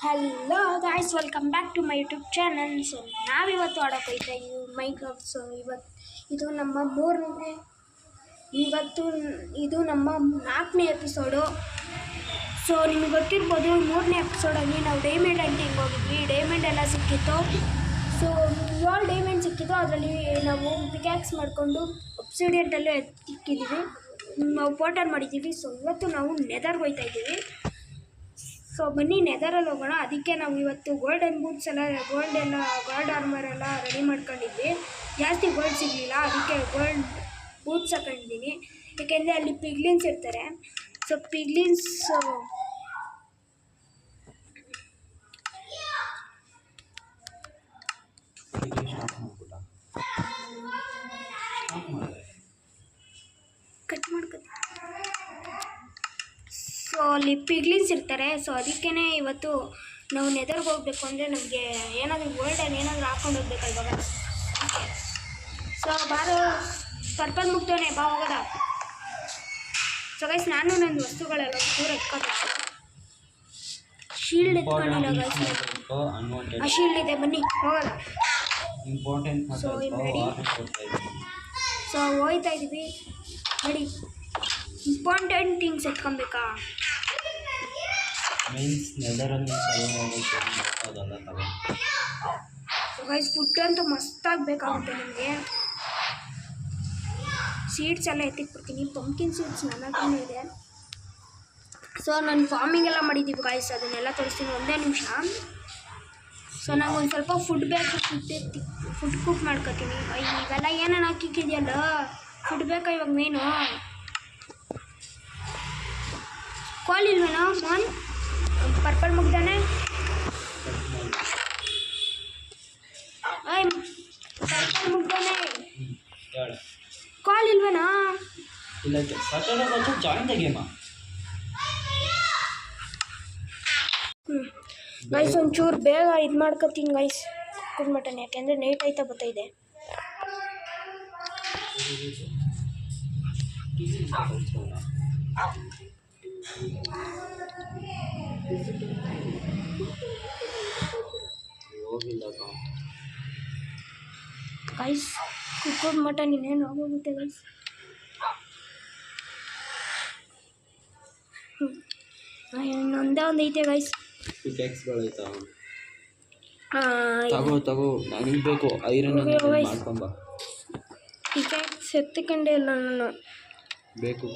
Hello guys, welcome back to my YouTube channel. So ನಾವಿವತ್ತು ಆಡೋಕೆ ಹೋಗ್ತಾ ಇದ್ದೀವಿ ಮೈಕ್ರಾಫ್ಟ್. ಸೊ ಇದು ನಮ್ಮ ಮೂರನೇ, ಇದು ನಮ್ಮ 4ನೇ ಎಪಿಸೋಡು. ಸೊ ನಿಮ್ಗೆ ಗೊತ್ತಿರ್ಬೋದು, 3ನೇ ಎಪಿಸೋಡಲ್ಲಿ ನಾವು ಡೈಮಂಡ್ ಹಂಟಿಂಗ್ ಹೋಗಿದ್ವಿ. ಡೈಮಂಡ್ ಎಲ್ಲ ಸಿಕ್ಕಿತ್ತು. ಸೊ 7 ಡೈಮಂಡ್ ಸಿಕ್ಕಿತ್ತು. ಅದರಲ್ಲಿ ನಾವು ಪಿಕ್ಯಾಕ್ಸ್ ಮಾಡಿಕೊಂಡು ಒಬ್ಸಿಡಿಯಂಟಲ್ಲೇ ತಿಕ್ಕಿದ್ದೀವಿ. ನಾವು ಪೋರ್ಟಲ್ ಮಾಡಿದ್ದೀವಿ. ಸೊ ಇವತ್ತು ನಾವು ನೆದರ್ಗೆ ಹೋಗ್ತಾ ಇದ್ದೀವಿ. ಸೊ ಬನ್ನಿ ನೆದರಲ್ಲಿ ಹೋಗೋಣ. ಅದಕ್ಕೆ ನಾವು ಇವತ್ತು ಗೋಲ್ಡನ್ ಬೂಟ್ಸ್ ಎಲ್ಲ ಗೋಲ್ಡ್ ಆರ್ಮರ್ ಎಲ್ಲ ರೆಡಿ ಮಾಡ್ಕೊಂಡಿದ್ವಿ. ಜಾಸ್ತಿ ಗೋಲ್ಡ್ ಸಿಗಲಿಲ್ಲ, ಅದಕ್ಕೆ ಗೋಲ್ಡ್ ಬೂಟ್ಸ್ ಹಾಕೊಂಡಿದ್ದೀನಿ. ಏಕೆಂದರೆ ಅಲ್ಲಿ ಪಿಗ್ಲಿನ್ಸ್ ಇರ್ತಾರೆ. ಸೊ ಪಿಗ್ಲಿನ್ಸ್ ಕಟ್ ಮಾಡ್ಕೊ. ಸೊ ಅಲ್ಲಿ ಪಿಗ್ಲಿನ್ಸ್ ಇರ್ತಾರೆ. ಸೊ ಅದಕ್ಕೇ ಇವತ್ತು ನಾವು ನೆದರ್ಗೆ ಹೋಗಬೇಕು ಅಂದರೆ ನಮಗೆ ಏನಾದರೂ ಗೋಲ್ಡಲ್ಲಿ ಏನಾದರೂ ಹಾಕ್ಕೊಂಡು ಹೋಗ್ಬೇಕಲ್ವಾಗ. ಸೊ ಬಾರೋ ಪರ್ಪಲ್ ಮುಗ್ದೋನೆ, ಬಾ ಹೋಗೋದ. ಸೊ ಗೈಸ್, ನಾನು ನನ್ನ ವಸ್ತುಗಳೆಲ್ಲ ದೂರ ಎತ್ಕೋಬೇಕು. ಶೀಲ್ಡ್ ಎತ್ಕೊಂಡಿಲ್ಲ ಗೈಸ್. ಆ ಶೀಲ್ಡ್ ಇದೆ, ಬನ್ನಿ ಹೋಗೋದ. ಸೊ ಹೋಗ್ತಾ ಇದ್ದೀವಿ ನೋಡಿ. ಇಂಪಾರ್ಟೆಂಟ್ ಥಿಂಗ್ಸ್ ಎತ್ಕೊಬೇಕಾ ಗೈಸ್. ಫುಡ್ ಅಂತೂ ಮಸ್ತಾಗಿ ಬೇಕಾಗುತ್ತೆ ನಮಗೆ. ಸೀಡ್ಸ್ ಎಲ್ಲ ಎತ್ತಿಟ್ಬಿಡ್ತೀನಿ. ಪಂಪ್ಕಿನ್ ಸೀಡ್ಸ್ ನನ್ನ ಹತ್ರನೇ ಇದೆ. ಸೊ ನಾನು ಫಾರ್ಮಿಂಗ್ ಎಲ್ಲ ಮಾಡಿದ್ದೀವಿ ಗೈಸ್, ಅದನ್ನೆಲ್ಲ ತೋರಿಸ್ತೀನಿ, ಒಂದೇ ನಿಮಿಷ. ಸೊ ನಾವು ಒಂದು ಸ್ವಲ್ಪ ಫುಡ್ ಬೇಕು. ಫುಡ್ ಕುಕ್ ಮಾಡ್ಕೊತೀನಿ. ಇವೆಲ್ಲ ಏನೇನು ಹಾಕಿಕ್ಕಿದೆಯಲ್ಲ, ಫುಡ್ ಬೇಕಾ ಇವಾಗ ಮೇನು. ಕಾಲ್ ಇಲ್ವೇನೋ ಫೋನ್? ಪರ್ಪಲ್ ಮುಗ್ದಾನೆ. ಪರ್ಪಲ್ ಮುಗ್ದಾನೆ. ಕಾಲ್ ಇಲ್ವೇನಾ? ಗೈಸ್ ಒಂಚೂರು ಬೇಗ ಇದು ಮಾಡ್ಕೊತೀನಿ ಗೈಸ್, ಕುಕ್ ಮಟನ್. ಯಾಕೆಂದರೆ ನೈಟ್ ಆಯ್ತಾ ಬರ್ತಾಯಿದೆ. ಗೈಸ್ ಕುಕ್ಕಡ್ ಮಟನ್ ಇನ್ನೇನು ಹೋಗೋಗುತ್ತೆ ಗೈಸ್. ಇನ್ನೊಂದೇ ಒಂದು ಐತೆ ಗೈಸ್. ನನಗೆ ಬೇಕು ಐರನ್ ಮಾಡ್ಕೊಂಬ. ಪಿಕ್ಯಾಕ್ಸ್ ಎತ್ತಕೊಂಡೇ ಇಲ್ಲ ನಾನು. ಬೇಕು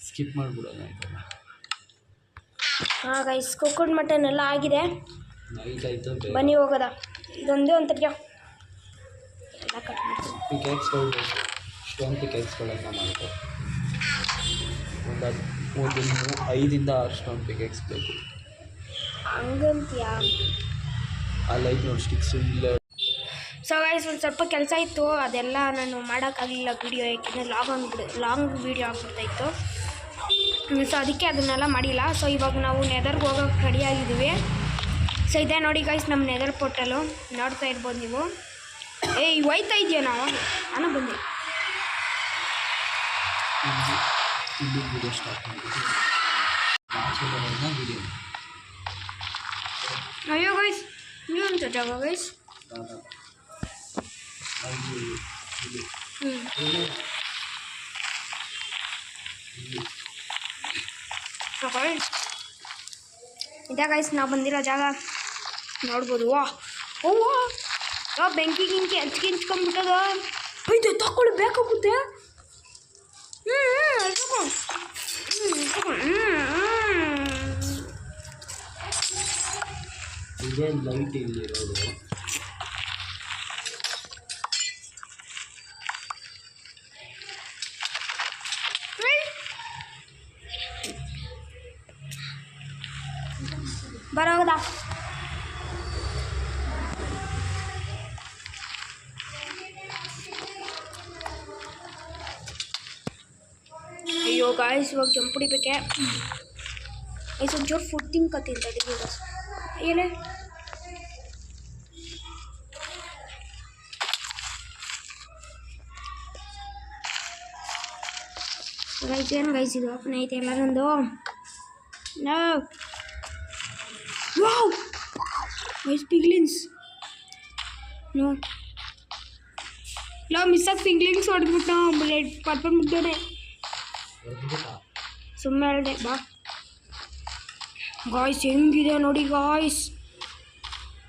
ಸ್ಕಿಪ್ ಮಾಡಿಬಿಡೋಣ. ಹಾಂ ಗೈಸ್, ಕುಕ್ಕಡ್ ಮಟನ್ ಎಲ್ಲ ಆಗಿದೆ. ಬನ್ನಿ ಹೋಗೋದ. ಇದೊಂದೇ ಒಂದು ತರ್ಜ ಎಲ್ಲ ಕಟ್ ಮಾಡ್ತೀನಿ. ಪಿಕ್ಯಾಕ್ಸ್ಗಳು ಬೇಕು, ಸ್ಟೋನ್ ಪಿಕ್ಯಾಕ್ಸ್ಗಳನ್ನು ಮಾಡ್ಕೊ. ಒಂದು 5 to 6 ಸ್ಟೋನ್ ಪಿಕ್ಯಾಕ್ಸ್ ಬೇಕು. ಹಂಗಂತೀಯಾ? ಅಲ್ಲ ಐತೆ ನೋಡಿ ಸ್ಟಿಕ್ಸ್ ಇಲ್ಲ. ಸೊ ಗೈಸ್, ಒಂದು ಸ್ವಲ್ಪ ಕೆಲಸ ಇತ್ತು, ಅದೆಲ್ಲ ನಾನು ಮಾಡೋಕ್ಕಾಗಲಿಲ್ಲ ವಿಡಿಯೋ. ಯಾಕೆಂದರೆ ಲಾಂಗ್ ವಿಡಿಯೋ ಆಗ್ಬಿಡ್ತಾಯಿತ್ತು. ಸೊ ಅದಕ್ಕೆ ಅದನ್ನೆಲ್ಲ ಮಾಡಿಲ್ಲ. ಸೊ ಇವಾಗ ನಾವು ನೆದರ್ಗೆ ಹೋಗೋಕೆ ರೆಡಿಯಾಗಿದ್ದೀವಿ. ಸೊ ಇದೇ ನೋಡಿ ಗೈಸ್ ನಮ್ಮ ನೆದರ್ ಪೋರ್ಟಲು, ನೋಡ್ತಾ ಇರ್ಬೋದು ನೀವು. ಹೋಯ್ತಾ ಇದೆಯಾ? ನಾನು ಬಂದೆ. ಅಯ್ಯೋ ಗೈಸ್, ನೀವು ಅಂತ ಜಾಗ ಗೈಸ್. ಇದೇ ಗೈಸ್ ನಾವು ಬಂದಿರೋ ಜಾಗ, ನೋಡ್ಬೋದು. ಬೆಂಕಿ ಹಚ್ಕೊಂಡ್ಬಿಟ್ಟದ. ಐತೆ ತಗೊಳ್ಳಿ, ಬೇಕಾಗುತ್ತೆ. ಇದೇ ಲೈಟ್ ಇಲ್ಲಿರೋದು. ಬರೋದಾ? ಅಯ್ಯೋ ಗಾಯ್ಸ್, ಇವಾಗ ಜಂಪ್ ಹೊಡಿಬೇಕೆ. ಒಂಚೂರು ಫುಡ್ ತಿನ್ಕೊತೀನಿ ಇವಾಗ. ಏನೇ ಗೈಸ್ ಏನು ಗೈಸ್ ಇದು ಓಪನ್ ಐತೆ ಎಲ್ಲ ನಂದು ನೋ ವಾವ್ ಗೈಸ್ ಪಿಗ್ಲಿನ್ಸ್ ನೋ ಇಲ್ಲ ಮಿಸ್ಸಾಗಿ ಪಿಗ್ಲಿನ್ಸ್ ಹೊಡೆದ್ಬಿಟ್ಟು ಬ್ಲೇಡ್ ಪರ್ಪಲ್ ಮುಗ್ದೋನೆ ಸುಮ್ಮನೆ ಹೇಳಿದೆ ಬಾ ಗಾಯ್ಸ್ ಹೆಂಗಿದೆ ನೋಡಿ ಗಾಯ್ಸ್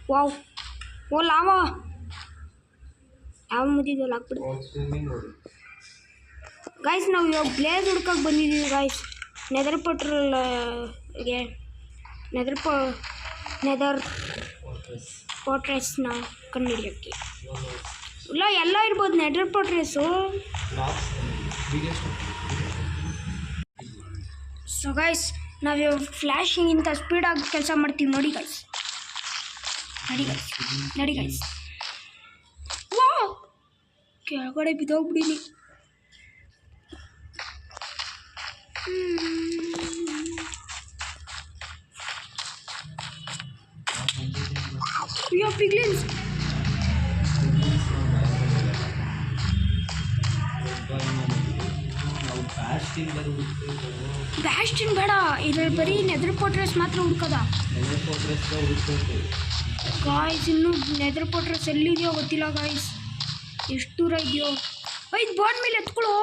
ವಾವ್ ಓ ಲಾವಾ ಯಾವ ಮುದ್ದಿದ್ದಲ್ಲ ಹಾಕ್ಬಿಡು ಗಾಯ್ಸ್ ನಾವು ಇವಾಗ ಬ್ಲೇಸ್ ಹುಡ್ಕಕ್ಕೆ ಬಂದಿದ್ದೀವಿ ಗಾಯ್ಸ್ ನೆದರ್ ಪಟ್ರಲ್ಗೆ ನೆದರ್ ಪೋಟ್ರೆಸ್ನ ಕಂಡುಹಿಡಿಯೋಕ್ಕೆ ಇಲ್ಲ ಎಲ್ಲ ಇರ್ಬೋದು ನೆದರ್ ಪೋಟ್ರೆಸ್ಸು ಸೊ ಗೈಸ್ ನಾವು ಫ್ಲ್ಯಾಶಿಂಗಿಂತ ಸ್ಪೀಡಾಗಿ ಕೆಲಸ ಮಾಡ್ತೀವಿ ನೋಡಿ ಗೈಸ್ ನಡಿ ಗೈಸ್ ವಾ ಕೆಳಗಡೆ ಬಿದ್ದೋಗ್ಬಿಡೀನಿ ಅಯ್ಯೋ ಪಿಗ್ಲಿನ್ಸ್ ಬ್ಯಾಸ್ಟಿನ್ ಬೇಡ ಇದ್ರಲ್ಲಿ ಬರೀ ನೆದರ್ ಪೋಟ್ರೆಸ್ ಮಾತ್ರ ಹುಡ್ಕೋದ ಗಾಯ್ಸ್ ಇನ್ನು ನೆದರ್ ಪೋಟ್ರೆಸ್ ಎಲ್ಲಿದೆಯೋ ಗೊತ್ತಿಲ್ಲ ಗಾಯ್ಸ್ ಎಷ್ಟು ದೂರ ಇದೆಯೋ ಇದು ಬೋನ್ ಮೇಲೆ ಎತ್ಕೊಳ್ಳೋ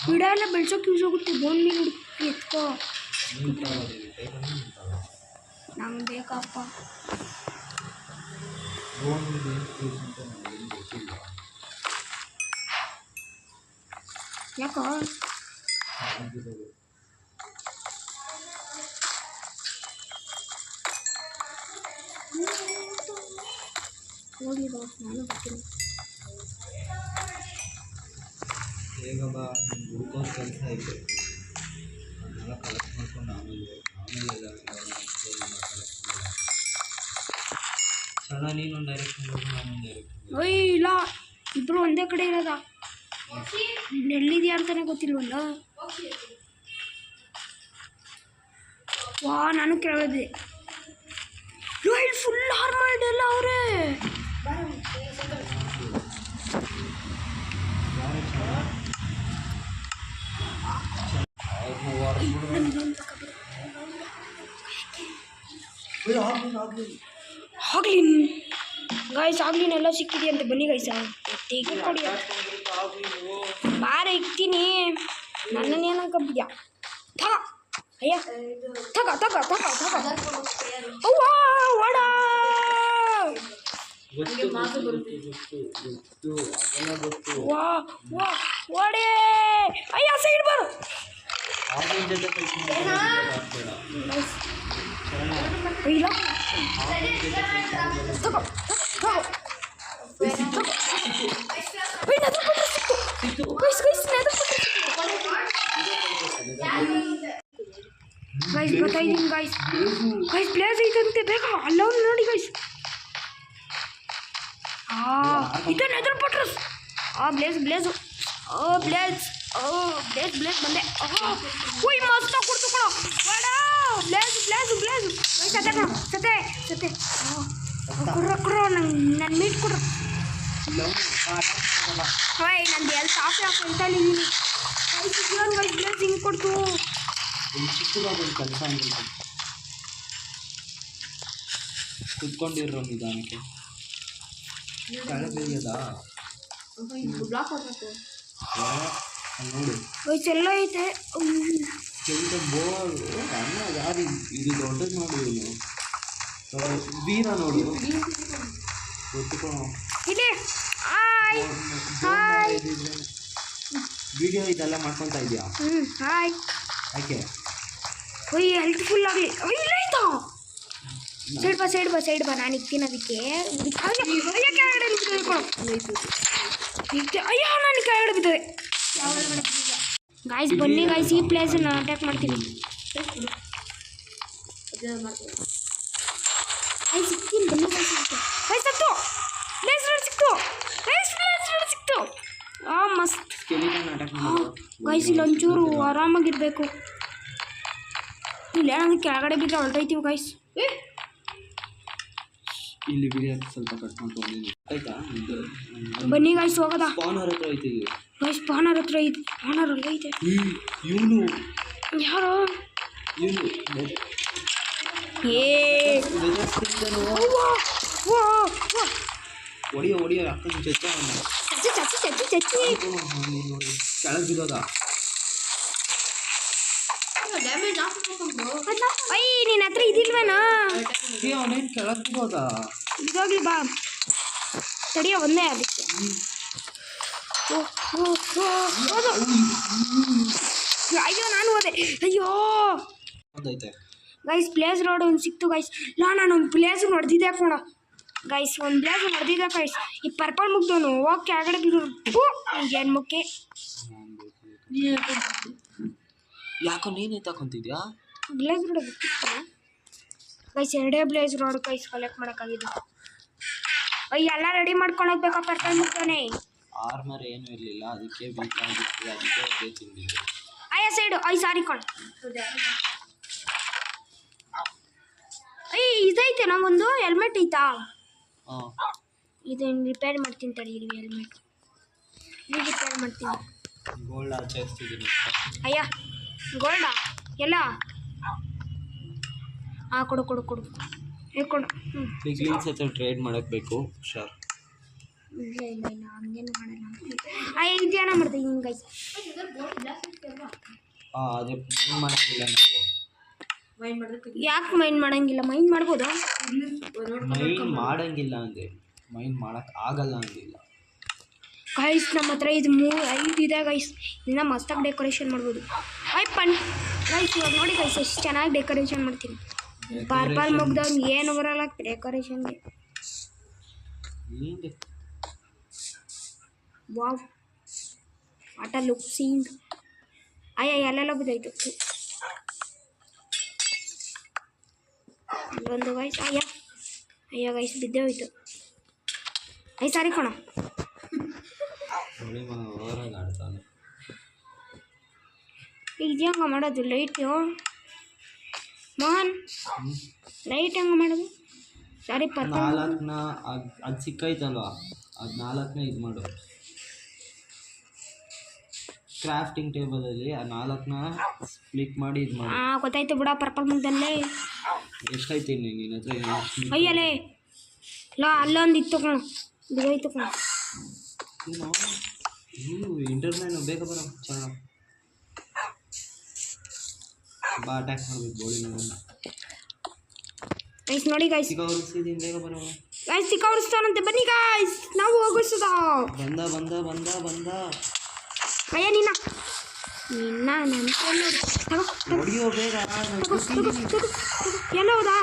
ಗಿಡ ಎಲ್ಲ ಬೆಳ್ಸೋಕೆ ಯೂಸ್ ಆಗುತ್ತೆ ಬೋನ್ ಮೇಲೆ ಹುಡುಕಿ ಎತ್ಕೋ ನಂಗೆ ಬೇಕಪ್ಪ ಯಾಕೋ ಹೋಗಿರೋ ನಾನು ಬರ್ತೀನಿ ಬೇಗ ಬಾ ಹುಡ್ಕೋ ಕೆಲಸ ಐತೆ ಅದನ್ನೆಲ್ಲ ಕಲೆಕ್ಟ್ ಮಾಡ್ಕೊಂಡು ಆಮೇಲೆ ಸಣ್ಣ ನೀನೊಂದು ಡೈರೆಕ್ಷನ್ ಹೋಗು ನಾನೊಂದು ಡೈರೆಕ್ಷನ್ ಓಯ್ ಇಲ್ಲ ಇಬ್ಬರು ಒಂದೇ ಕಡೆ ಇರೋದ ಎಲ್ಲಿದೆಯಾ ಅಂತಾನೆ ಗೊತ್ತಿಲ್ವಲ್ಲ ವಾ ನಾನು ಕೇಳಿದೆ ಇಲ್ಲಿ ಫುಲ್ ಆರ್ಮರ್ಡ್ ಎಲ್ಲ ಅವರೇ ಆಗ್ಲಿ ಗಾಯ್ಸ್ ಆಗ್ಲಿನೆಲ್ಲ ಸಿಕ್ಕಿದೆಯಂತೆ ಬನ್ನಿ ಗೈಸ ತೆಗೆ ಕೊಡಿ ಬಾರ ಇಕ್ತೀನಿ ನನ್ನನ್ನೇನಂಕಬಿದ್ಯಾ ತಗ ಅಯ್ಯ ತಗ ತಗ ತಗ ತಗ ಅವ್ವ ಓಡ ವಾ ವಾ ಓಡೇ ಅಯ್ಯ ಸೈಡ್ ಬರು ಇಲ್ಲ ತಗೋ ತಗೋ ಗೈಸ್ ಗೊತ್ತಾಯ್ತೀನಿ ಗೈಸ್ ಗೈಸ್ ಪ್ಲೇಸ್ ಐತಂತೆ ಬೇಗ ಅಲ್ಲ ನೋಡಿ ಗೈಸ್ ಇದನ್ನ ಎದುರು ಪಟ್ರಸ್ ಬ್ಲೇಸು ಬ್ಲೇಸ್ ಬಂದೆ ಓಯ್ ಮಸ್ತ್ ಕೊಡ್ತು ಕಣ ಬೇಡ ಬ್ಲೇಸು ಗೈಸ್ ಸತೆ ಕಣ ಸತೆ ಕೊಡ್ರ ನನ್ನ ಮೀಟ್ ಕೊಡ್ರ ಓಯ್ ನಂದು ಎಲ್ಲಿ ಸಾಫ್ಟ್ ಅಂತ ಹೇಳಿದ್ದೀನಿ ಗೈಸ್ ಬ್ಲೇಸ್ ಹಿಂಗೆ ಕೊಡ್ತು ಚಿಕ್ಕದಾಗಿ ಕೆಲಸ ಕುತ್ಕೊಂಡಿರೋ ನಿಧಾನಕ್ಕೆ ಕೆಳಗೆ ಬೆಳೆಯದಾ ನೋಡಿ ಎಲ್ಲ ಐತೆ ಕೆಂಟ ಬೋರ್ ಅನ್ನ ಯಾರು ಇದು ದೊಡ್ಡದು ನೋಡಿ ಇವನು ವೀರ ನೋಡು ಗೊತ್ತುಕೋ ಇದೆ ಹಾಯ್ ವಿಡಿಯೋ ಇದೆಲ್ಲ ಮಾಡ್ಕೊತಾ ಇದೆಯಾ ಹಾಯ್ ಯಾಕೆ ಒಯ್ ಹೆಲ್ತ್ಫುಲ್ ಆಗಲಿ ಇಲ್ಲ ಆಯ್ತಾ ಸೈಡ್ ಬಾ ನಾನು ಇಕ್ತೀನಿ ಅದಕ್ಕೆ ಅಯ್ಯ ಕೆಳಗಡೆ ಅಯ್ಯ ನಾನು ಕೆಳಗಡೆ ಬಿದ್ದಿದೆ ಗಾಯ್ಸ್ ಬನ್ನಿ ಗಾಯ್ಸ್ ಈ ಪ್ಲೇಸನ್ನು ಅಟ್ಯಾಕ್ ಮಾಡ್ತೀನಿ ಸಿಕ್ತೀನಿ ಬನ್ನಿ ಗಾಯ್ಸ್ ಸತ್ತು ಪ್ಲೇಸ್ ಸಿಕ್ತು ಮಸ್ತ್ ಗಾಯ್ಸ್ ಇಲ್ಲಿ ಒಂಚೂರು ಆರಾಮಾಗಿರ್ಬೇಕು ಇಲ್ಲ ನನಗೆ ಕೆಳಗಡೆ ಬಿದ್ದರೆ ಹೊರಟೈತೀವಿ ಗಾಯ್ಸ್ ಇಲ್ಲಿ ವಿಡಿಯೋ ಸ್ವಲ್ಪ ಕಟ್ ಮಾಡ್ಕೊಂಡು ಆಯ್ತಾ ಬನ್ನಿ ಗೈಸ್ ಹೋಗೋದ. ಸ್ಪಾನರ್ ಹತ್ರ ಐತಿದ್ವಿ. ಗೈಸ್ ಸ್ಪಾನರ್ ಹತ್ರ ಐತಿ, ಸ್ಪಾನರ್ ಅಲ್ಲ ಐತೆ. ಇವನು ಯಾರು ಏ ಹೊಡಿಯೋ ಅಕ್ಕನ ಜೊತೆ ಚಚ್ಚಿ ಕೆಳಗೆ ಬಿಡೋದ. ಅಯ್ಯ ನಿನ್ನ ಹತ್ರ ಇದಿಲ್ವೇನಾ? ಅವನೇನು ಕೆಳಗೆ ಬಿಡೋದ? ಇದಾಗ್ಲಿ ಬಾ ತಡಿಯ ಒಂದೇ ಅದಕ್ಕೆ. ಅಯ್ಯೋ ನಾನು ಹೋದೆ. ಅಯ್ಯೋ ಗೈಸ್ ಪ್ಲೇಸ್ ರೋಡ್ ಒಂದು ಸಿಕ್ತು ಗೈಸ್. ನಾನು ಒಂದು ಪ್ಲೇಸ್ ನೋಡ್ದಿದ್ದೆ ಕಣ ಗೈಸ್, ಒಂದು ಪ್ಲೇಸ್ ನೋಡ್ದಿದ್ದೆ ಗೈಸ್. ಈ ಪರ್ಪಲ್ ಮುಗ್ದವನು ಓಕೆ ಆಗಡೆ ಏನು ಮುಖ್ಯ. ಯಾಕೋ ನೀನೇ ತಗೊಂತಿದ್ಯಾ? ಬ್ಲೇಸ್ ರೋಡ್ ಗೊತ್ತಿತ್ತು ಗೈಸ್, ಎರಡೇ ಬ್ಲೇಸ್ ರೋಡ್ ಗೈಸ್ ಕಲೆಕ್ಟ್ ಮಾಡೋಕ್ಕಾಗಿದ್ದು. ಅಯ್ಯ ಎಲ್ಲ ರೆಡಿ ಮಾಡ್ಕೊಂಡು ಹೋಗ್ಬೇಕಾ ಪರ್ಪಲ್ ಮುಗ್ದವನೇ. ಆರ್ಮರ್ ಏನೂ ಇರಲಿಲ್ಲ, ಅದಕ್ಕೆ ಬೇಕಾಗಿತ್ತು, ಅದಕ್ಕೆ ಅದೇ ತಿಂದಿದ್ದು. ಅಯ್ಯ ಸೈಡು ಅಯ್ಯ ಸಾರಿ ಕಣ. ಅಯ್ಯ ಇದೈತೆ ನಂಗೊಂದು ಹೆಲ್ಮೆಟ್ ಐತಾ? ಇದನ್ನು ರಿಪೇರ್ ಮಾಡ್ತೀನಿ ತಡೀರಿ. ಹೆಲ್ಮೆಟ್ ಇದು ರಿಪೇರ್ ಮಾಡ್ತೀನಿ. ಗೋಲ್ಡ್ ಆಚರಿಸ್ತಿದ್ದೀನಿ. ಅಯ್ಯ ಗೋಲ್ಡಾ ಎಲ್ಲ? ಹಾಂ ಕೊಡು ಕೊಡು ಕೊಡು ಕೊಡು. ಪಿಗ್ಲಿನ್ಸ್ ಹತ್ರ ಟ್ರೇಡ್ ಮಾಡೋಕ್ಕೆ ಬೇಕು ಹುಷಾರ್. ಇಲ್ಲ ಇಲ್ಲ ಇಲ್ಲ ಹಂಗೇನು ಮಾಡಲ್ಲ. ಅಯ್ಯ ಇದೇನ ಮಾಡ್ತೀವಿ ಹಿಂಗೆ ಗೈಸ್. ಅದೇ ಮೈನ್ ಮಾಡೋಂಗಿಲ್ಲ ನಾವು. ಯಾಕೆ ಮೈನ್ ಮಾಡೋಂಗಿಲ್ಲ? ಮೈನ್ ಮಾಡ್ಬೋದಾ? ಮೈನ್ ಮಾಡೋಂಗಿಲ್ಲ ಅಂದೆ, ಮೈನ್ ಮಾಡೋಕ್ಕೆ ಆಗಲ್ಲ ಅಂದಿಲ್ಲ ಗೈಸ್. ನಮ್ಮ ಹತ್ರ ಇದು 5 ಇದೆ ಗೈಸ್. ಇದನ್ನ ಮಸ್ತಾಗಿ ಡೆಕೋರೇಷನ್ ಮಾಡ್ಬೋದು. ಗೈಸ್ ಇವಾಗ ನೋಡಿ ಗೈಸ್ ಎಷ್ಟು ಚೆನ್ನಾಗಿ ಡೆಕೋರೇಷನ್ ಮಾಡ್ತೀನಿ. ಪರ್ಪಲ್ ಮುಗ್ದವ್ನು ಏನು ಬರಲ್ಲ ಡೆಕೋರೇಷನ್ಗೆ. Wow what a look scene. ಅಯ್ಯ ಎಲ್ಲೆಲ್ಲ ಬಿದ್ದಾಯ್ತು ಒಂದು ಗೈಸ್. ಅಯ್ಯ ಗೈಸ್ ಬಿದ್ದೇ ಹೋಯ್ತು. ಅಯ್ಯ ಸಾರಿ ಕಣ. ಇದು ಹೆಂಗೆ ಮಾಡೋದು ಲೈಟು ಮೋಹನ್? ಲೈಟ್ ಹೆಂಗೆ ಮಾಡೋದು? ಸಾರಿ ಪರ್ಪಲ್ 4ನ ಅದು ಸಿಕ್ಕೈತಲ್ವ, ಅದು 4ನ ಇದು ಮಾಡು. ಕ್ರಾಫ್ಟಿಂಗ್ ಟೇಬಲಲ್ಲಿ ಆ 4ನ ಸ್ಪ್ಲಿಟ್ ಮಾಡಿ ಇದು ಮಾಡಿ. ಗೊತ್ತಾಯ್ತು ಬಿಡ. ಪರ್ಪಲ್ ಮುಗ್ದಲ್ಲೇ ಎಷ್ಟೈತೆ ನಿನ್ನ ಹತ್ರ? ಅಯ್ಯಲೇ ಅಲ್ಲೊಂದು ಇತ್ತು ಕಣ, ಬಿದ್ದೋಯ್ತು ಕಣ. ಇಂಟರ್ಮ್ಯಾನು ಬೇಗ ಬರೋ ಚೆನ್ನಾಗಿ ಬಾ ಅಟ್ಯಾಕ್ ಮಾಡ್ಬೇಕು ಬೋಳಿ ನೋಡೋಣ. ಗೈಸ್ ನೋಡಿ ಗೈಸ್ ಸಿಕ್ಕಿದ್ದೀನಿ ಬೇಗ ಬರೋ ಗೈಸ್. ಸಿಕ್ಕಾವರಿಸ್ತಾನಂತೆ ಬನ್ನಿ ಗೈಸ್, ನಾವು ಹೋಗಿಸದ. ಬಂದ ಬಂದ ಬಂದ ಬಂದ. ಅಯ್ಯ ನಿನ್ನ ನನ್ನ ಹೊಡಿಯೋ ಬೇಗ. ಎಲ್ಲ ಹೌದಾ?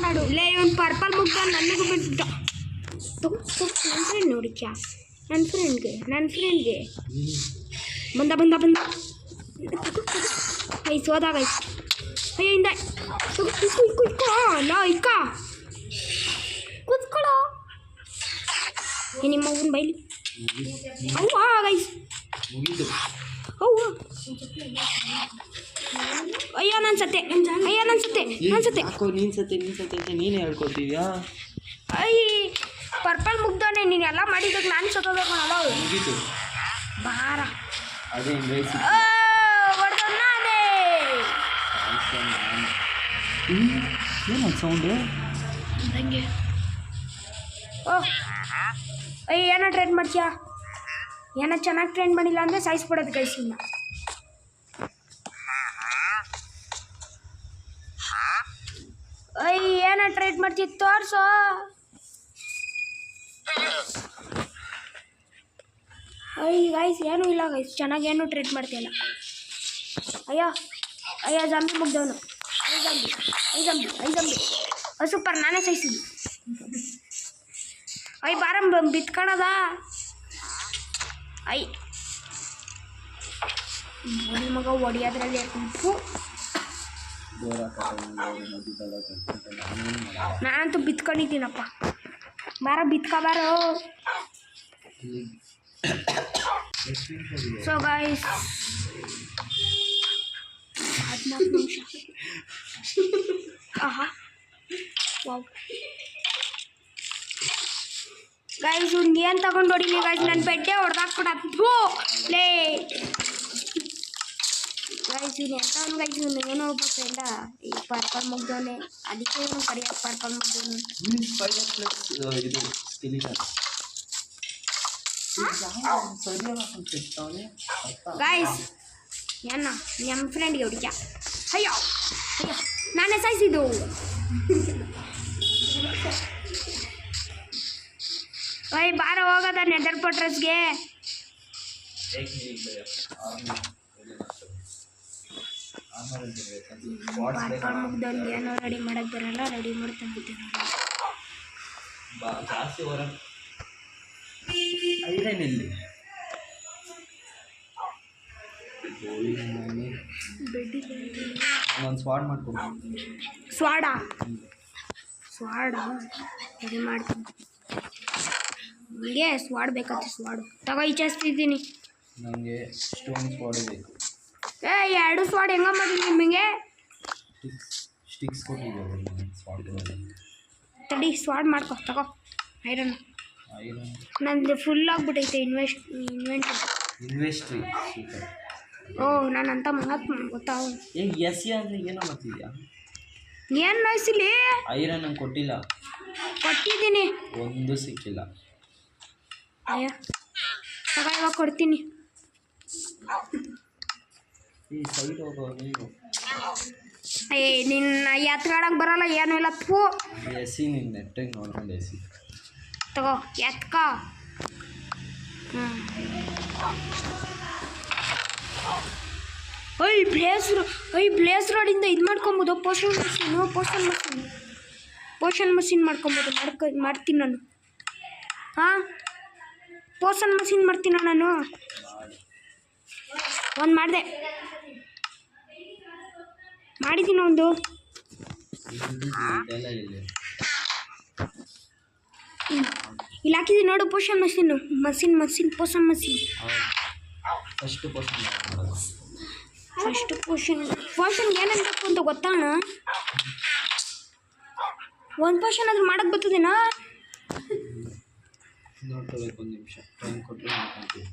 ಮಾಡು ಲೇ ಒಂದು ಪರ್ಪಲ್ ಮುಗ್ದ ನನಗೂ ಬಿಟ್ಟ. ನನ್ನ ಫ್ರೆಂಡ್ ನೋಡಿಕ್ಯ, ನನ್ನ ಫ್ರೆಂಡ್ಗೆ ಬಂದ ಬಂದ ಬಂದ. ಐಸ್ ಹೋದಾಗ ಐಸ್. ಅಯ್ಯ ಇಂದ ಇಕ್ಕ ಕೂತ್ಕೊಳ್ಳೋ. ನಿಮ್ಮ ಅವ್ವನ ಬೈಲಿ. ಅವ್ವ ಗೈಸ್ ಅವ್ವ. ಅಯ್ಯೋ ನನ್ನ ಸತ್ತೆ. ನೀನೇ ಹೇಳ್ಕೊತೀವ್ಯಾ? ಅಯ್ಯ ಪರ್ಪಲ್ ಮುಗ್ದಾನೆ. ನೀನು ಎಲ್ಲ ಮಾಡಿದಾಗ ನಾನು ಸತ್ತೋಬೇಕು ಅಲ್ಲ. ಮುಗೀತು ಬಾರ ಅದೇ ಏನು ಸೌಂಡು ಹಂಗೆ. ಅಯ್ಯ ಏನೋ ಟ್ರೈನ್ ಮಾಡ್ತೀಯಾ? ಏನೋ ಚೆನ್ನಾಗಿ ಟ್ರೈನ್ ಮಾಡಿಲ್ಲ ಅಂದರೆ ಸಾಯಿಸ್ಬಿಡೋದು ಗೈಸ್. ಇನ್ನು ಅಯ್ಯ ಏನೋ ಟ್ರೈನ್ ಮಾಡ್ತೀಯ ತೋರಿಸೋ. ಅಯ್ಯ ಗೈಸ್ ಏನೂ ಇಲ್ಲ ಗೈಸ್, ಚೆನ್ನಾಗಿ ಏನೂ ಟ್ರೀಟ್ ಮಾಡ್ತೀಯಲ್ಲ. ಅಯ್ಯ ಜಾಂಬಿ ಮುಗ್ದವನು. ಐ ಜಾಂಬಿ ಸೂಪರ್, ನಾನೇ ಸಹಿಸಿದ್ದು. ಅಯ್ಯ ಬಾರ ಬಿತ್ಕೊಳದ. ಮಗ ಹೊಡಿಯೋದ್ರಲ್ಲಿ ಉಪ್ಪು. ನಾನಂತೂ ಬಿತ್ಕೊಂಡಿದ್ದೀನಪ್ಪ. ಬಾರ ಬಿತ್ಕೊಬಾರೋ. ಸೊ ಗೈಸ್ 14 ನಿಮಿಷ. ವಾವ್ ಗೈಸ್ ಒಂದು ಏನು ತಗೊಂಡು ಹೊಡಿಲಿ ಗೈಸ್ ನನ್ನ ಬೆಡ್ಡೆ ಹೊಡೆದಾಕ್ಬಿಟ್ಟು ಲೇ ಗೈಸ್ ಇವ್ನು ಎಂಥವ್ನು ಗೈಸ್ ಇವನು ಏನೋ ಒಬ್ಬ ಫ್ರೆಂಡ ಈ ಪರ್ಪಲ್ ಮುಗ್ದವನೆ ಅದಕ್ಕೆ ಇವನು ಕರಿಯಕ್ಕೆ ಪರ್ಪಲ್ ಮುಗ್ದವನು ಇದು ಗೈಸ್ ಏನ ನಮ್ಮ ಫ್ರೆಂಡ್ಗೆ ಹುಡುಗ ಅಯ್ಯೋ ಅಯ್ಯೋ ನಾನೇ ಸಾಯಿಸಿದ್ದು ಓಯ್ ಬಾರ ಹೋಗೋದ ನೆದರ್ ಪೋಟ್ರಸ್ಗೆ ಮುಗ್ದವ್ನಿಗೆ ಏನೋ ರೆಡಿ ಮಾಡಕ್ಕೆ ಬರಲ್ಲ ರೆಡಿ ಮಾಡ್ತಂದಿದ್ದೆ ಜಾಸ್ತಿ ಹೊರ ಐರನ್ನಲ್ಲಿ ಒಂದು ಸ್ವಾಡ್ ಮಾಡ್ಕೊಂಡು ಸ್ವಾಡ ರೆಡಿ ಮಾಡ್ತೀನಿ ನಿಮಗೆ ಸ್ವಾಡ್ ಬೇಕಂತ ಸ್ವಾಡು ತಗೋ ಇಚ್ಛಿಸ್ತಿದ್ದೀನಿ ನನಗೆ ಸ್ಟೋನ್ ಸ್ವಾಡ್ ಬೇಕು ಏ 2 ಸ್ವಾಡ್ ಹೆಂಗ ಮಾಡಿದ್ರಿ ನಿಮಗೆ ಸ್ಟಿಕ್ಸ್ ಕೊಟ್ಟಿದ್ದಾರೆ ಸ್ವಾಡ್ ತಡಿ ಸ್ವಾಡ್ ಮಾಡ್ಕೊ ತಗೋ ಐರನ್ ನಂದು ಫುಲ್ ಆಗ್ಬಿಟ್ಟೈತೆ ಇನ್ವೆಸ್ಟ್ರಿ ಸೂಪರ್ ಓ ನಾನು ಅಂತ ಮಹಾತ್ಮ ಗೊತ್ತಾ ಎಸ್ ಅಂದರೆ ಏನೋ ಮಾಡ್ತಿದ್ಯಾ ಏನು ನೋಯಿಸಿಲಿ ಐರನ್ ನಂಗೆ ಕೊಟ್ಟಿಲ್ಲ ಕೊಟ್ಟಿದ್ದೀನಿ ಒಂದು ಸಿಕ್ಕಿಲ್ಲ ಅಯ್ಯ ತಗೋ ಇವಾಗ ಕೊಡ್ತೀನಿ ಈ ಸೈಡ್ ಹೋಗೋ ನೀವು ಏ ನಿನ್ನ ಎತ್ಕೊಳಕ್ಕೆ ಬರಲ್ಲ ಏನೂ ಇಲ್ಲ ಥೂ ಎಸಿ ನಿನ್ನ ನೆಟ್ಟಿಗೆ ನೋಡ್ಕೊಂಡು ಎಸಿ ತಗೋ ಎತ್ಕ ಬ್ಲೇಸ್ ರೋಡಿಂದ ಇದು ಮಾಡ್ಕೊಬೋದು ಪೋಷನ್ ಮಷೀನ್ ಮಾಡ್ಕೊಬೋದು ಮಾಡ್ತೀನಿ ನಾನು ಹಾಂ ಪೋಷನ್ ಮಷೀನ್ ಮಾಡ್ತೀನ ನಾನು ಒಂದು ಮಾಡಿದ್ದೀನಿ ಒಂದು ಇಲ್ಲಿ ಹಾಕಿದ್ದೀನಿ ನೋಡು Poshan machine Poshan machine first Poshan ಏನೇನು ಬೇಕು ಅಂತ ಗೊತ್ತಾಣ ಒಂದು ಪೋಷನ್ ಆದ್ರೂ ಮಾಡಕ್ಕೆ ಬರ್ತದೇನಾ ನೋಡ್ಕೋಬೇಕು ಒಂದು ನಿಮಿಷ ಟೈಮ್ ಕೊಡ್ತೀವಿ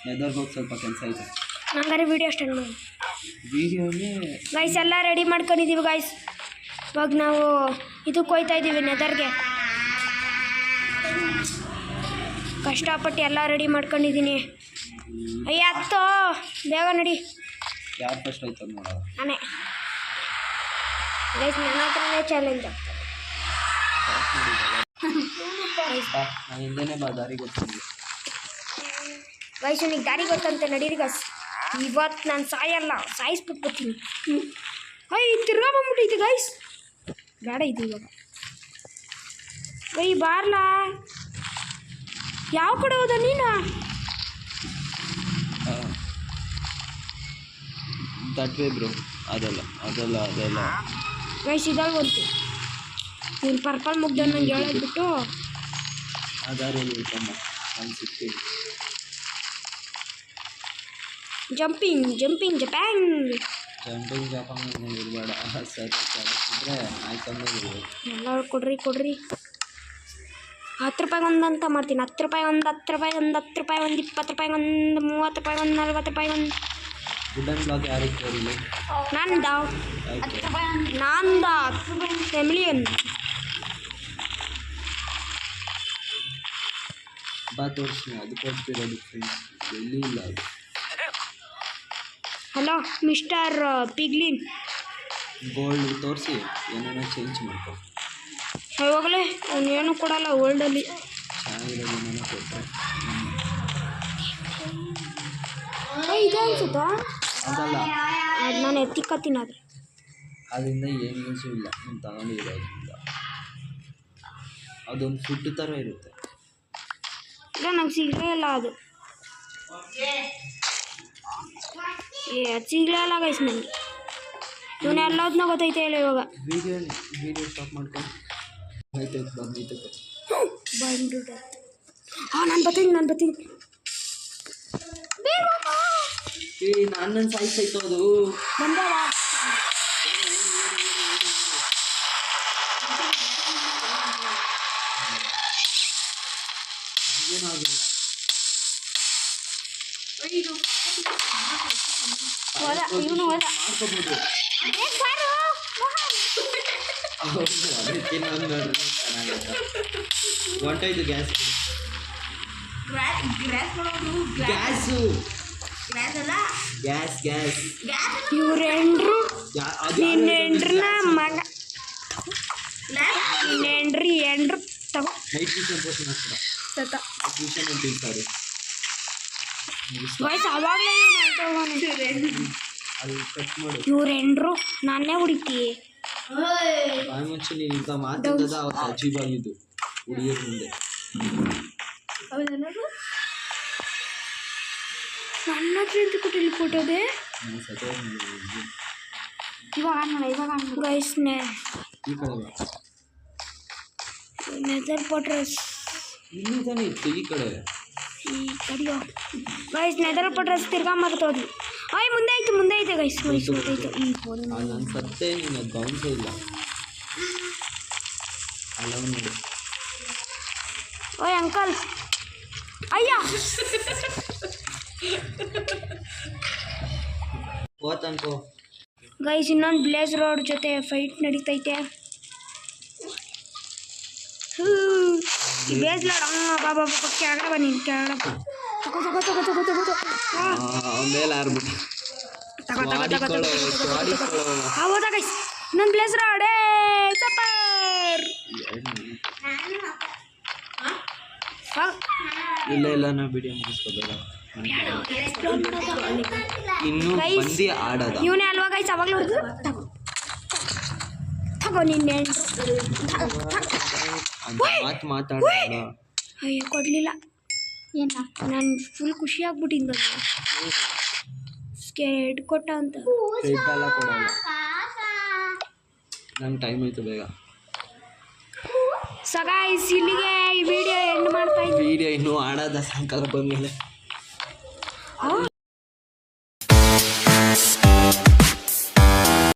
ನೆದರ್ಗೆ ಹೋಗಿ ಸ್ವಲ್ಪ ಕೆಲಸ ಐತೆ ನಂಗಾರೆ ವೀಡಿಯೋ ಸ್ಟಾರ್ಟ್ ಮಾಡಿ ವೀಡಿಯೋನೇ ಗೈಸ್ ಎಲ್ಲ ರೆಡಿ ಮಾಡ್ಕೊಂಡಿದ್ದೀವಿ ಗೈಸ್ ಇವಾಗ ನಾವು ಇದಕ್ಕೆ ಹೋಗ್ತಾ ಇದ್ದೀವಿ ನೆದರ್ಗೆ ಕಷ್ಟಪಟ್ಟು ಎಲ್ಲ ರೆಡಿ ಮಾಡ್ಕೊಂಡಿದ್ದೀನಿ ಅಯ್ಯ ಹತ್ತೋ ಬೇಗ ನಡಿ ಯಾರು ಫಸ್ಟ್ ಆಯ್ತು ನೋಡೋಣ ನಾನೇ ಗೈಸ್ ನನ್ನ ಹತ್ರನೇ ಚಾಲೆಂಜ್ ನಾನು ಹಿಂದೆನೇ ದಾರಿ ಗೊತ್ತಿಲ್ಲ ಗೈಸ್ ನಿನಗೆ ದಾರಿ ಗೊತ್ತಂತೆ ನಡೀರಿ ಗೈಸ್ ಇವತ್ತು ನಾನು ಸಾಯಿಸ್ಬಿಟ್ಟು ಬರ್ತೀನಿ ತಿರ್ಗಾ ಬಂದ್ಬಿಟ್ಟೈತೆ ಗೈಸ್ ಬೇಡ ಇದು ಇವಾಗ ಬಾರ್ಲಾ ಯಾವ ಕಡೆ ಹೋದ ನೀನು ದಟ್ ವೇ ಬ್ರೋ ಅದಲ್ಲ ಗೈಸ್ ಇದಾಗ ಬಂತು ನೀನು ಪರ್ಪಲ್ ಮುಗ್ದ ನಂಗೆ ಹೇಳೋದ್ಬಿಟ್ಟು ಅದಾರಲ್ಲಿ ಇರ್ತಮ್ಮ ನಾನು ಸಿಗ್ತೀನಿ ಜಂಪಿಂಗ್ ಜಂಪಿಂಗ್ ಜಾಪಂಗ್ ಇರಬೇಡ ಸರಿ ಕಳಿಸಿದ್ರೆ ಆಯ್ತಂದ್ರೆ ಇರ್ಬೇಕು ಎಲ್ಲರೂ ಕೊಡ್ರಿ 10 ರೂಪಾಯಿಗೆ ಒಂದು ಅಂತ ಮಾಡ್ತೀನಿ 10 ರೂಪಾಯಿ ಒಂದು 10 ರೂಪಾಯಿ ಒಂದು 10 ರೂಪಾಯಿ ಒಂದು 20 ರೂಪಾಯಿ ಒಂದು 30 ರೂಪಾಯಿ ಒಂದು 40 ರೂಪಾಯಿ ಒಂದು ವುಡನ್ ಬ್ಲಾಕ್ ಯಾರಿಗೆ ತೋರಿಲ್ಲ ನಂದ ಫ್ಯಾಮಿಲಿ ಒಂದು ಬಾ ತೋರಿಸ್ತೀನಿ ಅದು ಕೊಡ್ತಿರೋದು ಫ್ರೆಂಡ್ಸ್ ಎಲ್ಲಿ ಇಲ್ಲ ಅದು ಹಲೋ ಮಿಸ್ಟರ್ ಪಿಗ್ಲಿನ್ ಗೋಲ್ಡ್ ತೋರಿಸಿ ಏನೇನೋ ಚೇಂಜ್ ಮಾಡ್ಕೊ ಹೋಗಲೇ ಅವನು ಏನೂ ಕೊಡಲ್ಲ ಓಲ್ಡಲ್ಲಿ ಚೆನ್ನಾಗಿರೋದು ಏನೇನೋ ಕೊಟ್ಟರೆ ಇದೆ ಅನ್ಸುತ್ತಾ ಅದಲ್ಲ ಅದು ನಾನು ಎತ್ತಿಕ್ಕತ್ತೀನಿ ಆದರೆ ಅದರಿಂದ ಏನು ಯೂಸು ಇಲ್ಲ ನೀನು ತಗೊಂಡಿರೋದ್ರಿಂದ ಅದೊಂದು ಫುಡ್ ಥರ ಇರುತ್ತೆ ಇಲ್ಲ ನಂಗೆ ಸಿಗಲೇ ಇಲ್ಲ ಅದು ಅದು ಸಿಗಲೇ ಇಲ್ಲ ಗೈಸ್ ನನಗೆ ಇವನು ಎಲ್ಲದನ್ನ ಗೊತ್ತೈತೆ ಹೇಳಿ ಇವಾಗ ವಿಡಿಯೋ ಸ್ಟಾಪ್ ಮಾಡ್ಕೊಂಡು ಬಂದ್ಬಿಟ್ಟು ಹಾಂ ನಾನು ಬರ್ತೀನಿ ನನ್ನ ಸಾಯಿಸಾಯ್ತು ಅದು ಬಂದವ ಹೋದ ಇವನು ಹೋದ ಮಾಡ್ಕೋಬೋದು. ಏನ್ ಸಾರು ಹೌದು, ಅದಕ್ಕೆ ಇನ್ನೊಂದು ನೋಡ್ರಿ ಚೆನ್ನಾಗೈತೆ. ಹೊಂಟೋಯ್ತು ಗ್ಯಾಸ್. ಗ್ಯಾಸು ಗ್ಯಾಸ್ ಇವ್ರೆಂಡ್ರು ನಿನ್ನ ಹೆಂಡ್ರನ್ನ ಮಗ ನಿನ್ನ ಎಂಡ್ರು ತಗೋ ನೈಟ್ ವಿಷನ್ ಪೋಷನ್ ಹಾಕ್ತಾರೆ. ಸತ ನೈಟ್ ವಿಷನ್ ಅಂತ ಹೇಳ್ತಾರೆ. ವಯಸ್ಸು ಅವಾಗಲೇ ಅದು ಕಟ್ ಮಾಡು. ಇವ್ರೆಂಡ್ರು ನಾನೇ ಹುಡುಕಿ ಬಾಯಿ ಮುಂಚೆ ನೀನು ಇಂಥ ಮಾತಾಡೋದು ಅವತ್ತು ಅಜೀಬಾಗಿದ್ದು ಹುಡುಗಿಯರ ಮುಂದೆ. ನನ್ನ ಹತ್ರ ಅಂತ ಕೊಟ್ಟಿಲ್ಲ ಕೊಟ್ಟೋದೆ ನಾನು ಸತ್ತೋಗಿ ಇವಾಗ ಗೈಸ್ನೆ ಈ ಕಡೆ ಬಾ. ನೆದರ್ ಪಟ್ರಸ್ ಇಲ್ಲಿ ತಾನೇ ಇತ್ತು ಈ ಕಡೆ. ಈ ಕಡೆಯೋ ಗೈಸ್ ನೆದರ್ ಪಟ್ರಸ್ ತಿರ್ಗಾ ಮರ್ತೋದ್ವಿ. ಅಯ್ಯ ಮುಂದೆ ಐತೆ ಗೈಸ್ ಗೊತ್ತಾಯ್ತು. ನಾನು ಸತ್ತೇ ನೀನು ಅದು ಗಮನಿಸೇ ಇಲ್ಲ. ಅಲ್ಲ ನೋಡಿ. ಓಯ್ ಅಂಕಲ್ ಅಯ್ಯ ಹೋತನ್ಕೋ. ಗೈಸ್ ಇನ್ನೊಂದು ಬ್ಲೇಸ್ ರೋಡ್ ಜೊತೆ ಫೈಟ್ ನಡೀತೈತೆ. ಬ್ಲೇಸ್ ರೋಡ್ ಬಾಬಾ ಕೆಳಗಡೆ ಬನ್ನಿ ಕೆಳಗಡೆ ತಗೋ ಮೇಲೆ ಆರ್ಬಿಟ್ಟು ಹೌದಾ ಗೈಸ್ ಇನ್ನೊಂದು ಬ್ಲೇಸ್ ರೋಡ್ ಸಪರ್. ಇಲ್ಲ ನಾವು ವಿಡಿಯೋ ಮುಗಿಸ್ಕೋಬೇಡ. ಇನ್ನು ಮಂದಿ ಆಡೋದ ಇವನೇ ಅಲ್ವಾ ಗೈಸ್ ಅವಾಗಲೂ ತಗೋ ನಿನ್ನೆ ಮಾತು ಮಾತಾಡೋದ. ಅಯ್ಯೋ ಕೊಡಲಿಲ್ಲ ಏನ ನಾನು ಫುಲ್ ಖುಷಿ ಆಗ್ಬಿಟ್ಟಿದ್ದ ಸ್ಕೇಟ್ ಕೊಟ್ಟ ಅಂತ. ಎಲ್ಲ ಕೊಡೋಲ್ಲ. ನಂಗೆ ಟೈಮ್ ಆಯ್ತು ಬೇಗ. ಸೊ ಗೈಸ್ ಇಲ್ಲಿಗೆ ಈ ವಿಡಿಯೋ ಎಂಡ್ ಮಾಡ್ತಾ ಇದ್ದೀನಿ. ವಿಡಿಯೋ ಇನ್ನೂ ಆಡೋದ ಸಾಯಂಕಾಲ ಬಂದಮೇಲೆ.